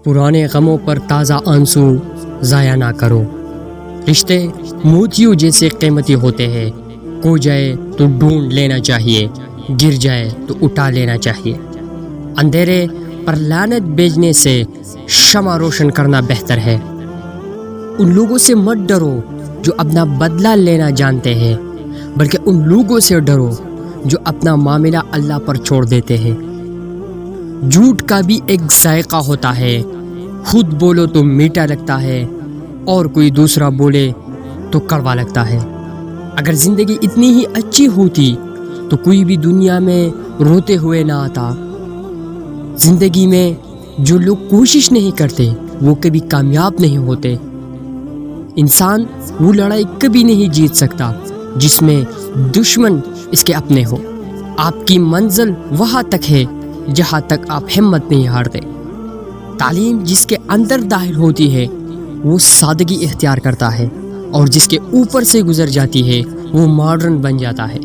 پرانے غموں پر تازہ آنسو ضائع نہ کرو۔ رشتے موتیوں جیسے قیمتی ہوتے ہیں، کھو جائے تو ڈھونڈ لینا چاہیے، گر جائے تو اٹھا لینا چاہیے۔ اندھیرے پر لعنت بھیجنے سے شمع روشن کرنا بہتر ہے۔ ان لوگوں سے مت ڈرو جو اپنا بدلہ لینا جانتے ہیں، بلکہ ان لوگوں سے ڈرو جو اپنا معاملہ اللہ پر چھوڑ دیتے ہیں۔ جھوٹ کا بھی ایک ذائقہ ہوتا ہے، خود بولو تو میٹھا لگتا ہے اور کوئی دوسرا بولے تو کڑوا لگتا ہے۔ اگر زندگی اتنی ہی اچھی ہوتی تو کوئی بھی دنیا میں روتے ہوئے نہ آتا۔ زندگی میں جو لوگ کوشش نہیں کرتے وہ کبھی کامیاب نہیں ہوتے۔ انسان وہ لڑائی کبھی نہیں جیت سکتا جس میں دشمن اس کے اپنے ہو۔ آپ کی منزل وہاں تک ہے جہاں تک آپ ہمت نہیں ہارتے۔ تعلیم جس کے اندر داخل ہوتی ہے وہ سادگی اختیار کرتا ہے، اور جس کے اوپر سے گزر جاتی ہے وہ ماڈرن بن جاتا ہے۔